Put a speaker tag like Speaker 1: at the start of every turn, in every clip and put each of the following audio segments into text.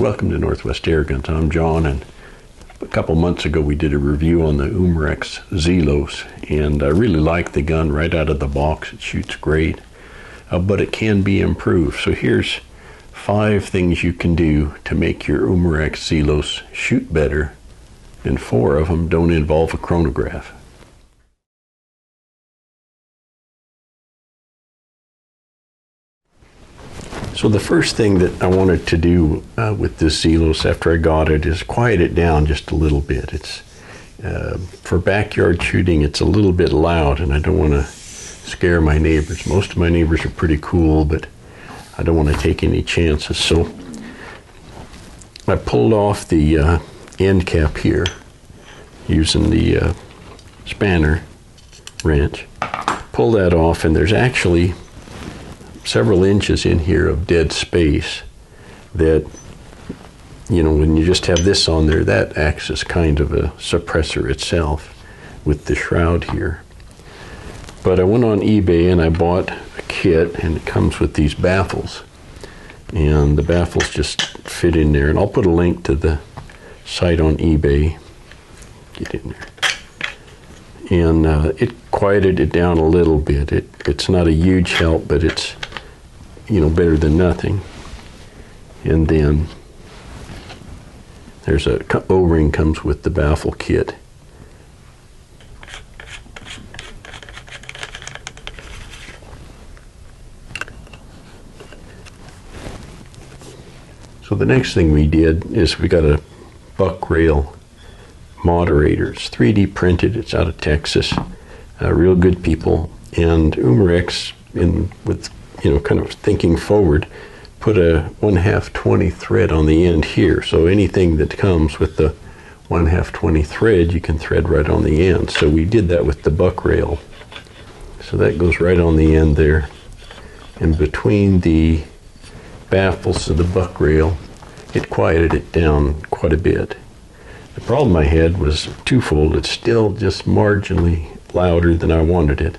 Speaker 1: Welcome to Northwest Air Guns. I'm John, and a couple months ago we did a review on the Umarex Zelos, and I really like the gun right out of the box. It shoots great, but it can be improved. So here's 5 things you can do to make your Umarex Zelos shoot better, and 4 of them don't involve a chronograph. So the first thing that I wanted to do with this Zelos after I got it is quiet it down just a little bit. It's for backyard shooting, it's a little bit loud, and I don't want to scare my neighbors. Most of my neighbors are pretty cool, but I don't want to take any chances. So I pulled off the end cap here using the spanner wrench. Pull that off, and there's actually several inches in here of dead space that, you know, when you just have this on there, that acts as kind of a suppressor itself with the shroud here. But I went on eBay and I bought a kit, and it comes with these baffles, and the baffles just fit in there, and I'll put a link to the site on eBay. Get in there. And it quieted it down a little bit. It's not a huge help, but it's, you know, better than nothing. And then there's a O-ring comes with the baffle kit. So the next thing we did is we got a buck rail moderator. It's 3D printed. It's out of Texas. Real good people. And Umarex, with, you know, kind of thinking forward, put a 1/2 20 thread on the end here. So anything that comes with the 1/2 20 thread, you can thread right on the end. So we did that with the buck rail. So that goes right on the end there. And between the baffles of the buck rail, it quieted it down quite a bit. The problem I had was twofold. It's still just marginally louder than I wanted it.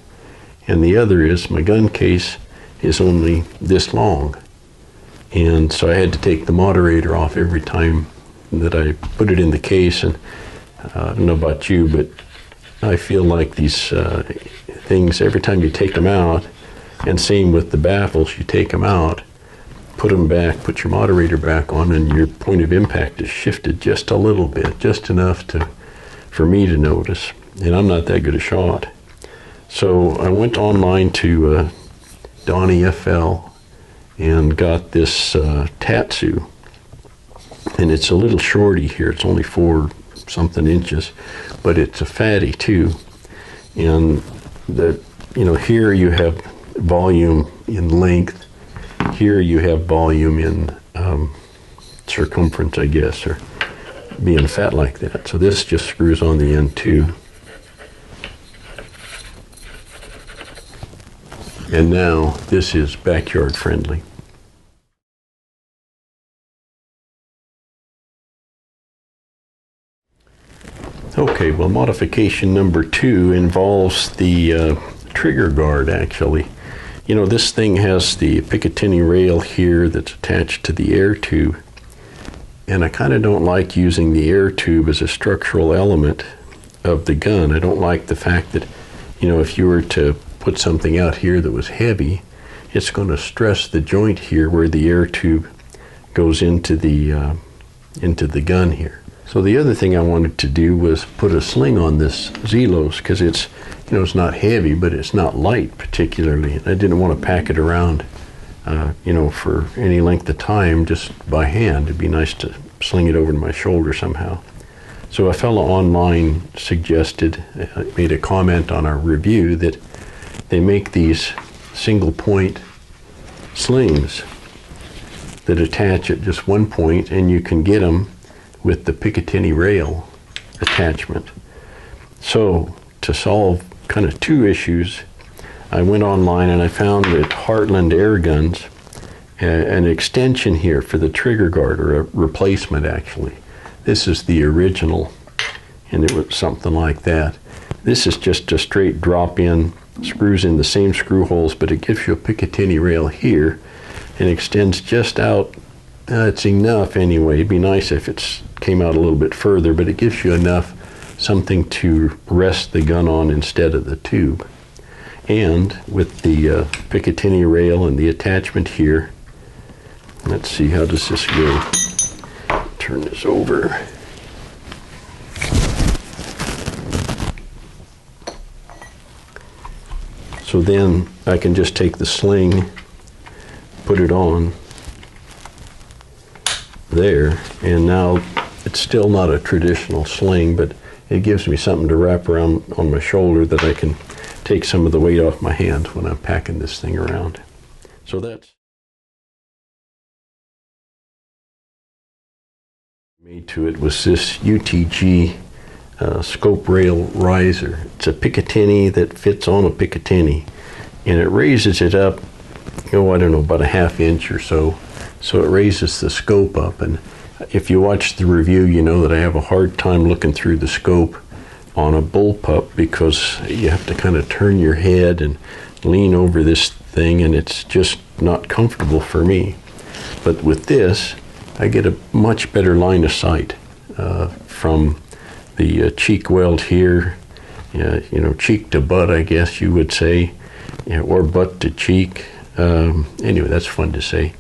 Speaker 1: And the other is my gun case is only this long. And so I had to take the moderator off every time that I put it in the case. And I don't know about you, but I feel like these things, every time you take them out, and same with the baffles, you take them out, put them back, put your moderator back on, and your point of impact is shifted just a little bit, just enough for me to notice. And I'm not that good a shot. So I went online to Donnie FL and got this Tatsu, and it's a little shorty here. It's only 4 something inches, but it's a fatty too. And you know, here you have volume in length. Here you have volume in circumference, I guess, or being fat like that. So this just screws on the end too. And now this is backyard friendly. Okay, well, modification number 2 involves the trigger guard, actually. You know, this thing has the Picatinny rail here that's attached to the air tube, and I kind of don't like using the air tube as a structural element of the gun. I don't like the fact that, you know, if you were to put something out here that was heavy, it's going to stress the joint here where the air tube goes into the gun here. So the other thing I wanted to do was put a sling on this Zelos, because it's, you know, it's not heavy, but it's not light particularly. I didn't want to pack it around, you know, for any length of time just by hand. It'd be nice to sling it over to my shoulder somehow. So a fellow online suggested, made a comment on our review, that they make these single point slings that attach at just one point, and you can get them with the Picatinny rail attachment. So to solve kind of 2 issues, I went online and I found at Heartland Air Guns an extension here for the trigger guard, or a replacement actually. This is the original, and it was something like that. This is just a straight drop-in, screws in the same screw holes, but it gives you a Picatinny rail here and extends just out It's enough anyway. It'd be nice if it came out a little bit further, but it gives you enough something to rest the gun on instead of the tube. And with the Picatinny rail and the attachment here, let's see, how does this go? Turn this over. So then I can just take the sling, put it on there, and now it's still not a traditional sling, but it gives me something to wrap around on my shoulder that I can take some of the weight off my hands when I'm packing this thing around. So that's made to it was this UTG scope rail riser. It's a Picatinny that fits on a Picatinny, and it raises it up, I don't know, about a ½ inch or so. So it raises the scope up, and if you watch the review, you know that I have a hard time looking through the scope on a bullpup because you have to kind of turn your head and lean over this thing, and it's just not comfortable for me. But with this, I get a much better line of sight from the cheek weld here, cheek to butt, I guess you would say, or butt to cheek. Anyway, that's fun to say.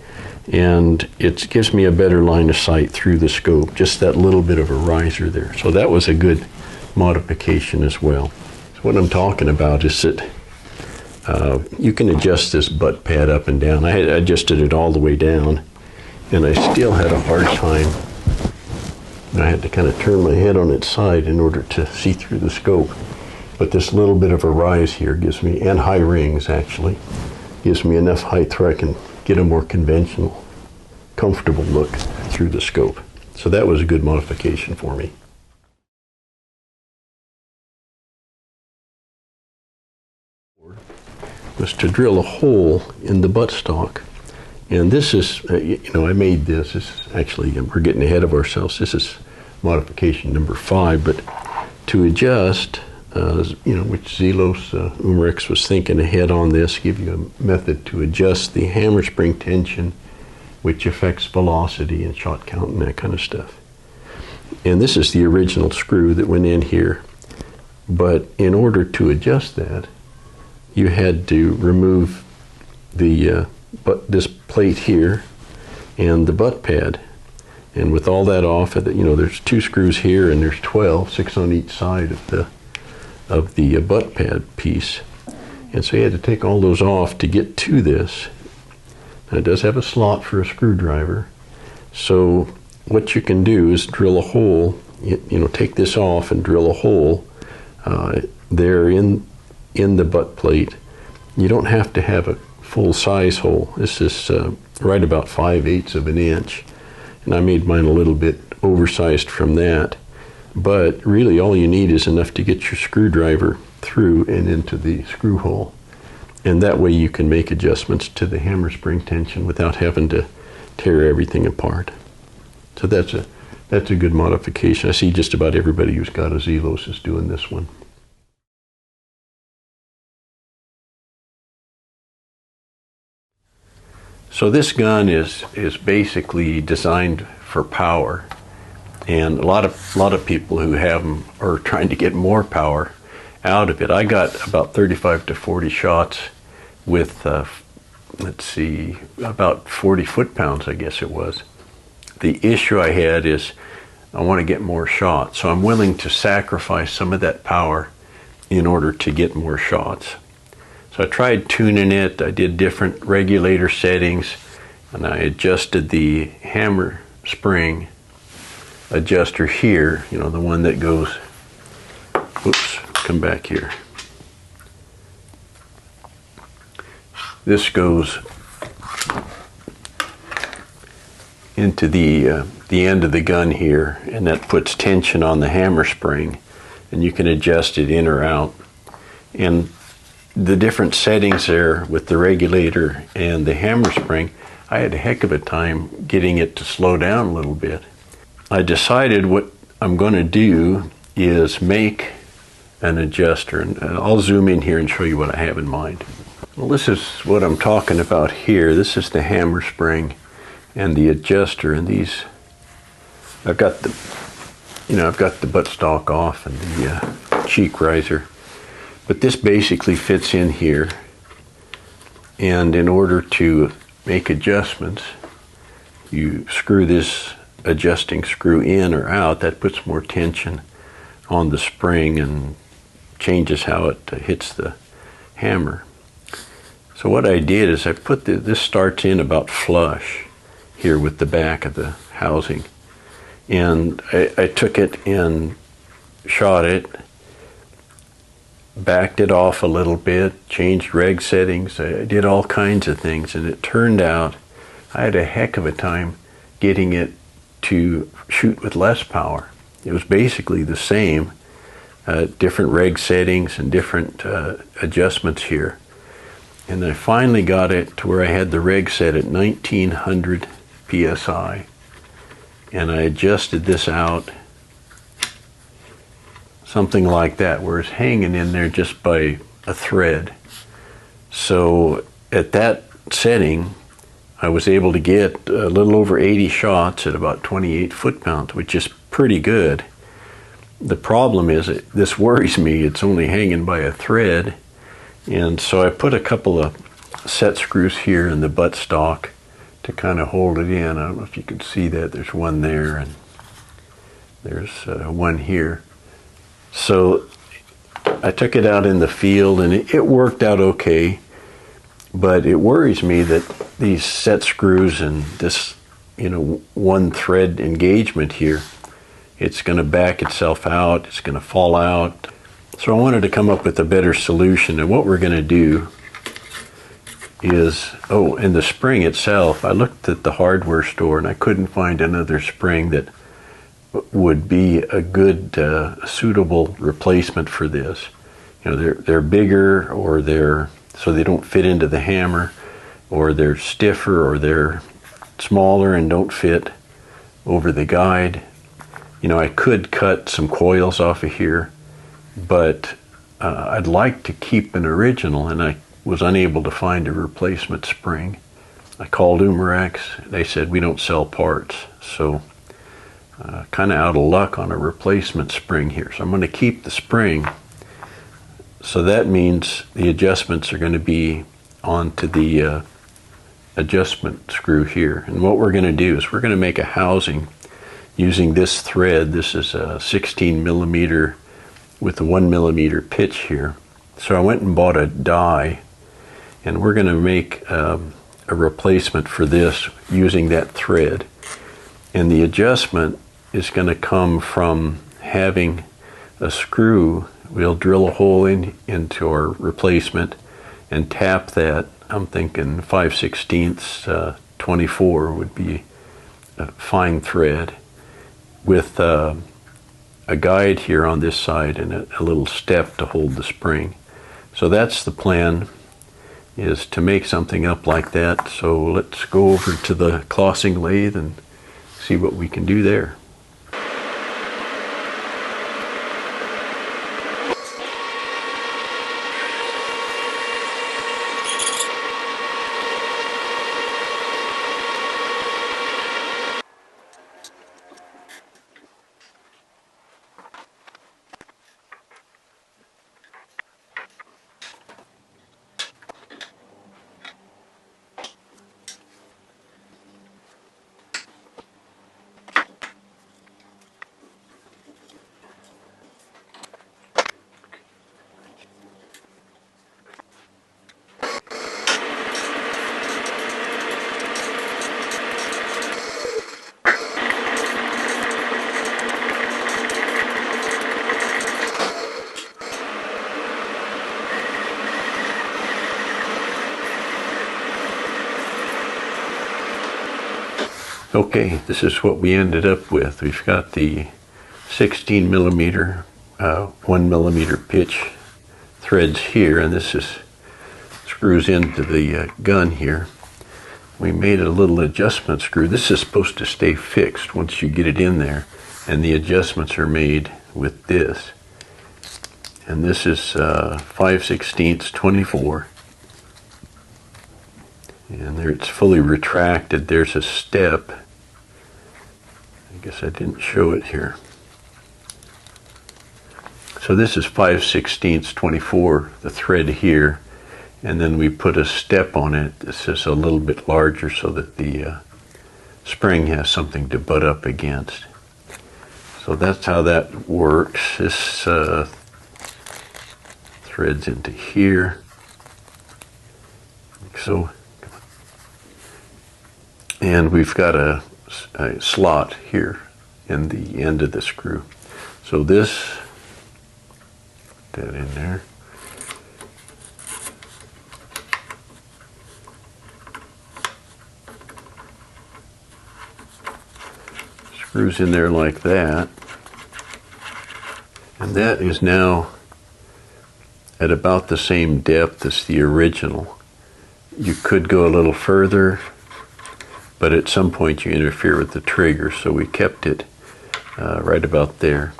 Speaker 1: And it gives me a better line of sight through the scope, just that little bit of a riser there. So that was a good modification as well. So what I'm talking about is that you can adjust this butt pad up and down. I had adjusted it all the way down, and I still had a hard time. I had to kind of turn my head on its side in order to see through the scope. But this little bit of a rise here gives me, and high rings actually, gives me enough height where I can get a more conventional, comfortable look through the scope. So that was a good modification for me. Was to drill a hole in the buttstock. And this is, I made this. This is actually, we're getting ahead of ourselves. This is modification number 5, but to adjust, which Zelos, Umarex was thinking ahead on this, give you a method to adjust the hammer spring tension, which affects velocity and shot count and that kind of stuff. And this is the original screw that went in here. But in order to adjust that, you had to remove the this plate here and the butt pad. And with all that off, there's 2 screws here and there's 12, 6 on each side of the butt pad piece. And so you had to take all those off to get to this. Now it does have a slot for a screwdriver. So what you can do is drill a hole, take this off and drill a hole there in the butt plate. You don't have to have a full size hole. This is right about 5/8 of an inch. And I made mine a little bit oversized from that. But really all you need is enough to get your screwdriver through and into the screw hole. And that way you can make adjustments to the hammer spring tension without having to tear everything apart. So that's a good modification. I see just about everybody who's got a Zelos is doing this one. So this gun is basically designed for power, and a lot of people who have them are trying to get more power out of it. I got about 35 to 40 shots with, let's see, about 40 foot-pounds, I guess it was. The issue I had is I want to get more shots, so I'm willing to sacrifice some of that power in order to get more shots. So I tried tuning it. I did different regulator settings, and I adjusted the hammer spring adjuster here, the one that goes, oops, come back here. This goes into the end of the gun here, and that puts tension on the hammer spring, and you can adjust it in or out. And the different settings there with the regulator and the hammer spring, I had a heck of a time getting it to slow down a little bit. I decided what I'm going to do is make an adjuster, and I'll zoom in here and show you what I have in mind. Well, this is what I'm talking about here. This is the hammer spring, and the adjuster, and these, I've got the buttstock off and the cheek riser, but this basically fits in here, and in order to make adjustments, you screw this adjusting screw in or out. That puts more tension on the spring and changes how it hits the hammer. So what I did is I put this starts in about flush here with the back of the housing, and I took it and shot it, backed it off a little bit, changed reg settings. I did all kinds of things, and it turned out I had a heck of a time getting it to shoot with less power. It was basically the same, different reg settings and different adjustments here. And I finally got it to where I had the reg set at 1900 PSI. And I adjusted this out something like that, where it's hanging in there just by a thread. So at that setting, I was able to get a little over 80 shots at about 28 foot-pounds, which is pretty good. The problem is, this worries me, it's only hanging by a thread. And so I put a couple of set screws here in the buttstock to kind of hold it in. I don't know if you can see that. There's one there, and there's one here. So I took it out in the field, and it worked out okay. But it worries me that these set screws and this, one thread engagement here, it's going to back itself out, it's going to fall out. So I wanted to come up with a better solution, and what we're going to do is, in the spring itself, I looked at the hardware store and I couldn't find another spring that would be a good, suitable replacement for this. They're bigger, or so they don't fit into the hammer, or they're stiffer, or they're smaller and don't fit over the guide. I could cut some coils off of here, but I'd like to keep an original, and I was unable to find a replacement spring. I called Umarex. They said we don't sell parts, so kind of out of luck on a replacement spring here. So I'm going to keep the spring. So that means the adjustments are going to be onto the adjustment screw here. And what we're going to do is we're going to make a housing using this thread. This is a 16 millimeter with a 1 millimeter pitch here. So I went and bought a die, and we're going to make a replacement for this using that thread. And the adjustment is going to come from having a screw. We'll drill a hole into our replacement and tap that. I'm thinking 5/16 24 would be a fine thread, with a guide here on this side and a little step to hold the spring. So that's the plan, is to make something up like that. So let's go over to the clossing lathe and see what we can do there. Okay, this is what we ended up with. We've got the 16 millimeter, 1 millimeter pitch threads here, and this screws into the gun here. We made a little adjustment screw. This is supposed to stay fixed once you get it in there, and the adjustments are made with this. And this is 5/16 24. And there it's fully retracted. There's a step. I guess I didn't show it here. So this is 5/16 24, the thread here, and then we put a step on it. This is a little bit larger so that the spring has something to butt up against. So that's how that works. This threads into here, like so. And we've got a slot here in the end of the screw. So this, put that in there. Screws in there like that. And that is now at about the same depth as the original. You could go a little further, but at some point you interfere with the trigger, so we kept it right about there.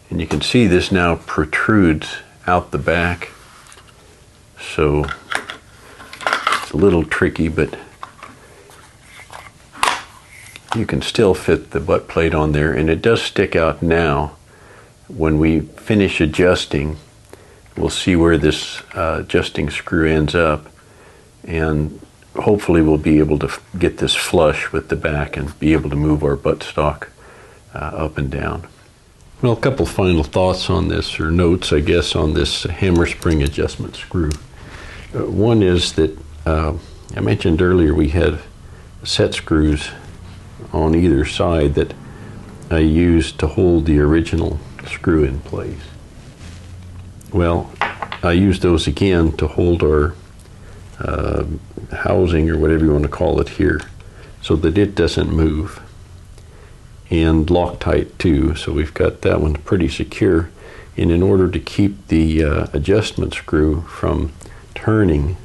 Speaker 1: And you can see this now protrudes out the back, so it's a little tricky, but you can still fit the butt plate on there, and it does stick out now. When we finish adjusting, we'll see where this adjusting screw ends up, and hopefully we'll be able to get this flush with the back and be able to move our buttstock up and down. Well, a couple final thoughts on this, or notes, I guess, on this hammer spring adjustment screw. One is that I mentioned earlier we had set screws on either side that I used to hold the original screw in place. Well, I used those again to hold our housing, or whatever you want to call it here, so that it doesn't move, and Loctite too, so we've got that one pretty secure. And in order to keep the adjustment screw from turning,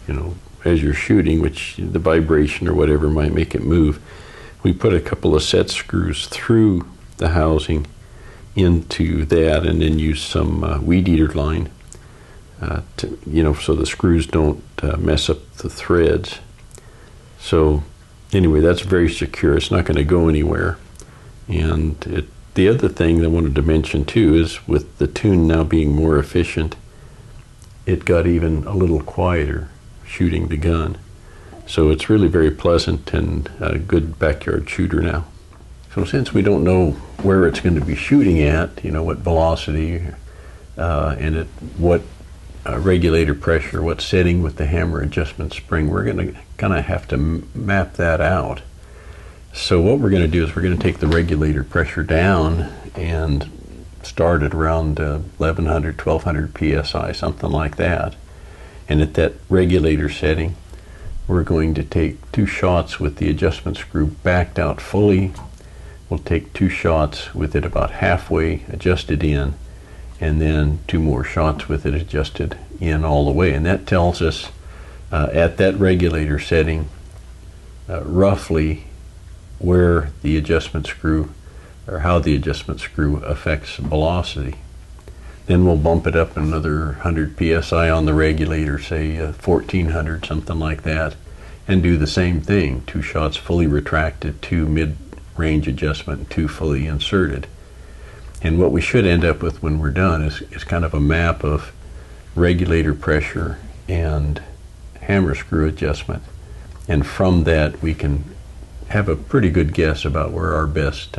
Speaker 1: you know, as you're shooting, which the vibration or whatever might make it move, we put a couple of set screws through the housing into that, and then use some weed eater line to, you know, so the screws don't mess up the threads. So anyway, that's very secure. It's not going to go anywhere. And the other thing that I wanted to mention too is, with the tune now being more efficient, it got even a little quieter shooting the gun. So it's really very pleasant and a good backyard shooter now. So since we don't know where it's going to be shooting at, you know, what velocity and at what regulator pressure, what setting with the hammer adjustment spring, we're going to kind of have to map that out. So what we're going to do is we're going to take the regulator pressure down and start at around 1100, 1200 psi, something like that. And at that regulator setting, we're going to take 2 shots with the adjustment screw backed out fully. We'll take 2 shots with it about halfway adjusted in, and then 2 more shots with it adjusted in all the way. And that tells us at that regulator setting roughly where the adjustment screw, or how the adjustment screw affects velocity. Then we'll bump it up another 100 psi on the regulator, say 1400, something like that, and do the same thing. 2 shots fully retracted, 2 mid-range adjustment, 2 fully inserted. And what we should end up with when we're done is kind of a map of regulator pressure and hammer screw adjustment. And from that we can have a pretty good guess about where our best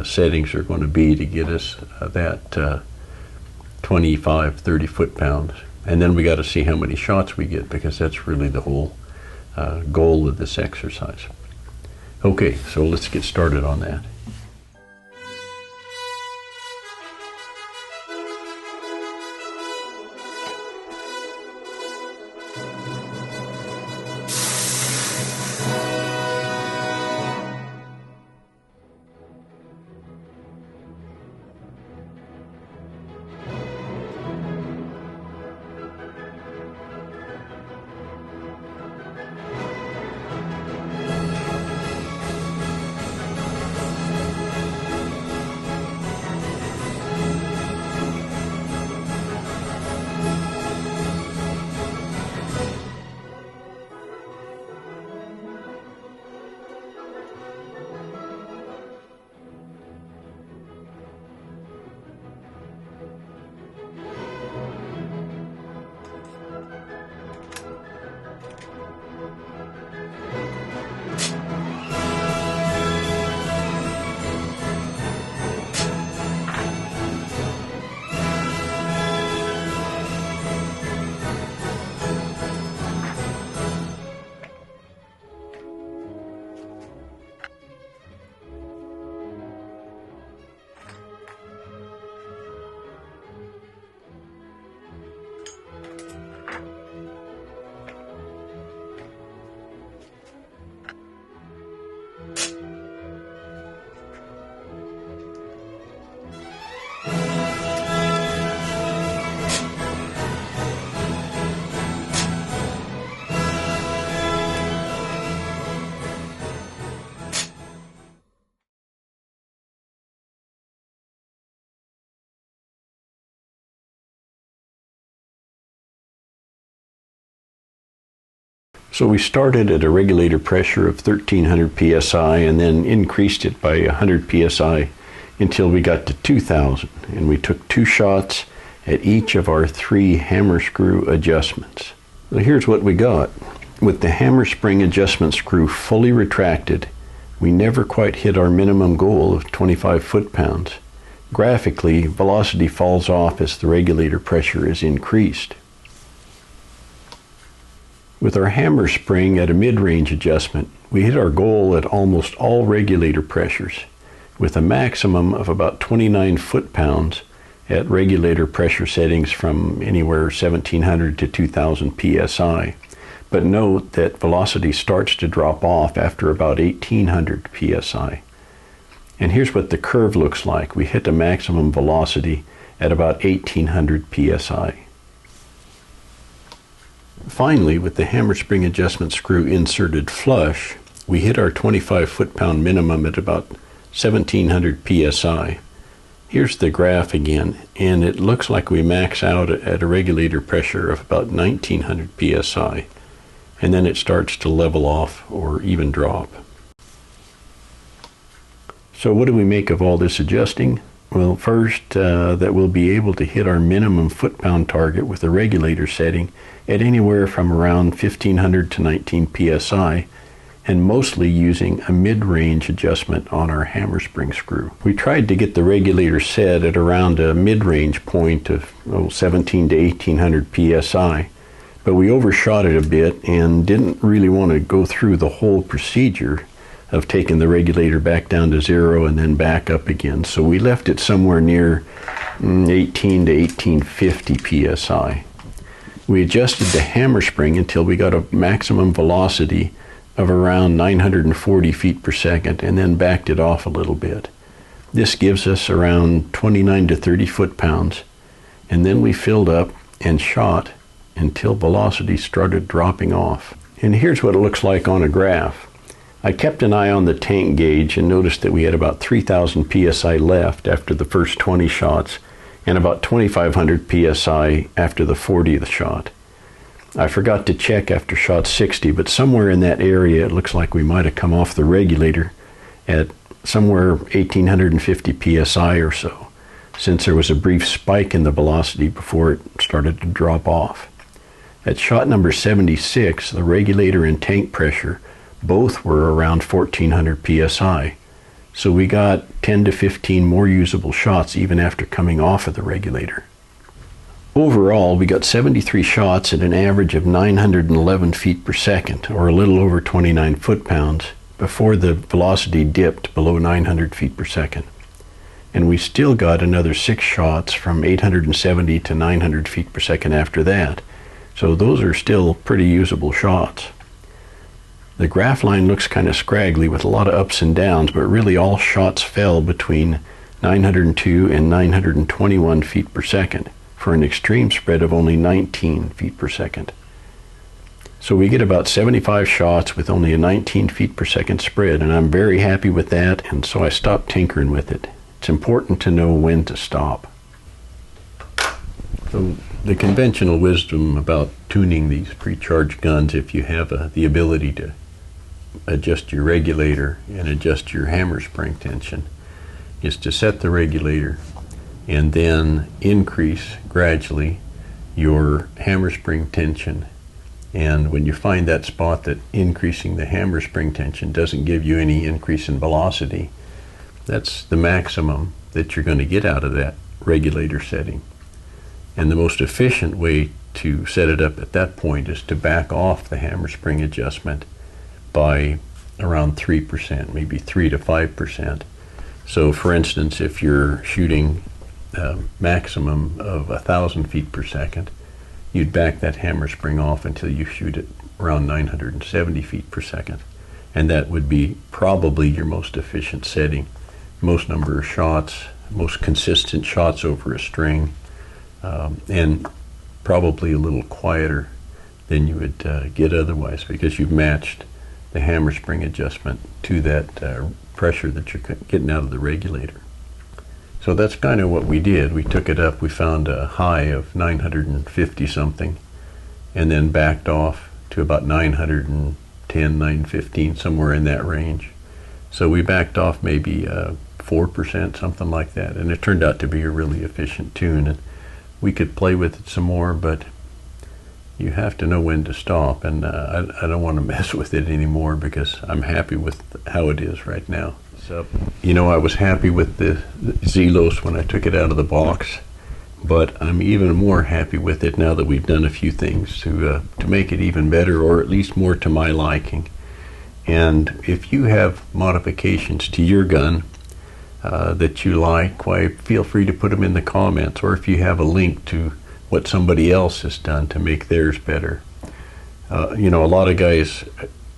Speaker 1: settings are going to be to get us that 25, 30 foot-pounds. And then we got to see how many shots we get, because that's really the whole goal of this exercise. Okay, so let's get started on that. So we started at a regulator pressure of 1300 psi and then increased it by 100 psi until we got to 2000, and we took 2 shots at each of our 3 hammer screw adjustments. So here's what we got. With the hammer spring adjustment screw fully retracted, we never quite hit our minimum goal of 25 foot-pounds. Graphically, velocity falls off as the regulator pressure is increased. With our hammer spring at a mid-range adjustment, we hit our goal at almost all regulator pressures, with a maximum of about 29 foot-pounds at regulator pressure settings from anywhere 1700 to 2000 psi. But note that velocity starts to drop off after about 1800 psi. And here's what the curve looks like. We hit a maximum velocity at about 1800 psi. Finally, with the hammer spring adjustment screw inserted flush, we hit our 25 foot-pound minimum at about 1700 psi. Here's the graph again, and it looks like we max out at a regulator pressure of about 1900 psi, and then it starts to level off or even drop. So what do we make of all this adjusting? Well, first, that we'll be able to hit our minimum foot-pound target with a regulator setting at anywhere from around 1500 to 19 psi, and mostly using a mid-range adjustment on our hammer spring screw. We tried to get the regulator set at around a mid-range point of 17 to 1800 psi, but we overshot it a bit and didn't really want to go through the whole procedure of taking the regulator back down to 0 and then back up again. So we left it somewhere near 18 to 1850 psi. We adjusted the hammer spring until we got a maximum velocity of around 940 feet per second and then backed it off a little bit. This gives us around 29 to 30 foot-pounds, and then we filled up and shot until velocity started dropping off. And here's what it looks like on a graph. I kept an eye on the tank gauge and noticed that we had about 3000 psi left after the first 20 shots and about 2500 psi after the 40th shot. I forgot to check after shot 60, but somewhere in that area it looks like we might have come off the regulator at somewhere 1850 psi or so, since there was a brief spike in the velocity before it started to drop off. At shot number 76, the regulator and tank pressure both were around 1400 psi, so we got 10 to 15 more usable shots even after coming off of the regulator. Overall, we got 73 shots at an average of 911 feet per second, or a little over 29 foot-pounds, before the velocity dipped below 900 feet per second. And we still got another 6 shots from 870 to 900 feet per second after that, so those are still pretty usable shots. The graph line looks kind of scraggly with a lot of ups and downs, but really all shots fell between 902 and 921 feet per second for an extreme spread of only 19 feet per second. So we get about 75 shots with only a 19 feet per second spread, and I'm very happy with that, and so I stopped tinkering with it. It's important to know when to stop. So the conventional wisdom about tuning these pre-charged guns, if you have the ability to adjust your regulator and adjust your hammer spring tension, is to set the regulator and then increase gradually your hammer spring tension. And when you find that spot that increasing the hammer spring tension doesn't give you any increase in velocity, that's the maximum that you're going to get out of that regulator setting. And the most efficient way to set it up at that point is to back off the hammer spring adjustment by around 3%, maybe 3 to 5%. So for instance, if you're shooting a maximum of 1000 feet per second, you'd back that hammer spring off until you shoot it around 970 feet per second. And that would be probably your most efficient setting. Most number of shots, most consistent shots over a string, and probably a little quieter than you would get otherwise, because you've matched the hammer spring adjustment to that pressure that you're getting out of the regulator. So that's kind of what we did. We took it up, we found a high of 950 something, and then backed off to about 910, 915, somewhere in that range. So we backed off maybe 4%, something like that, and it turned out to be a really efficient tune. And we could play with it some more, but you have to know when to stop, and I don't want to mess with it anymore because I'm happy with how it is right now. So, you know, I was happy with the Zelos when I took it out of the box, but I'm even more happy with it now that we've done a few things to make it even better, or at least more to my liking. And if you have modifications to your gun that you like, why, feel free to put them in the comments, or if you have a link to what somebody else has done to make theirs better. You know, a lot of guys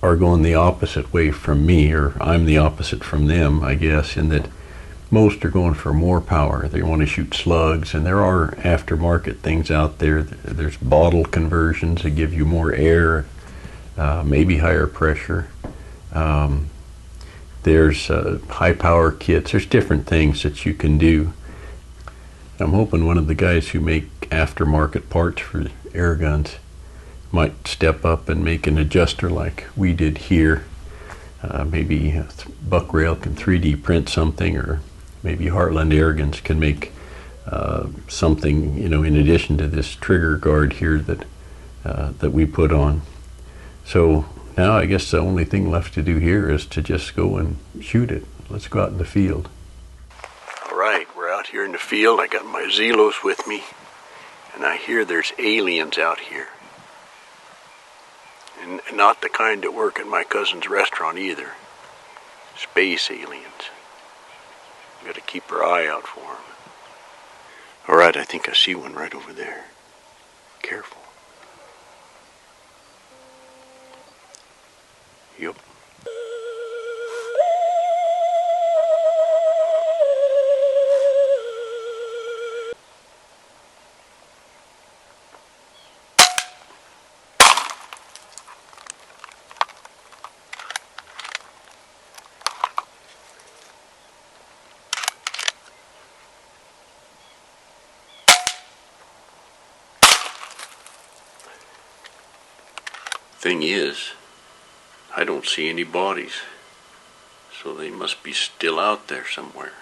Speaker 1: are going the opposite way from me, or I'm the opposite from them, I guess, in that most are going for more power. They want to shoot slugs, and there are aftermarket things out there. There's bottle conversions that give you more air, maybe higher pressure. There's high power kits. There's different things that you can do. I'm hoping one of the guys who make aftermarket parts for air guns might step up and make an adjuster like we did here. Maybe Buckrail can 3D print something, or maybe Heartland Airguns can make something, you know, in addition to this trigger guard here that we put on. So now I guess the only thing left to do here is to just go and shoot it. Let's go out in the field. All right, we're out here in the field. I got my Zelos with me, and I hear there's aliens out here. And not the kind that work at my cousin's restaurant either. Space aliens. We gotta keep our eye out for them. All right, I think I see one right over there. Careful. Yep. Thing is, I don't see any bodies, so they must be still out there somewhere.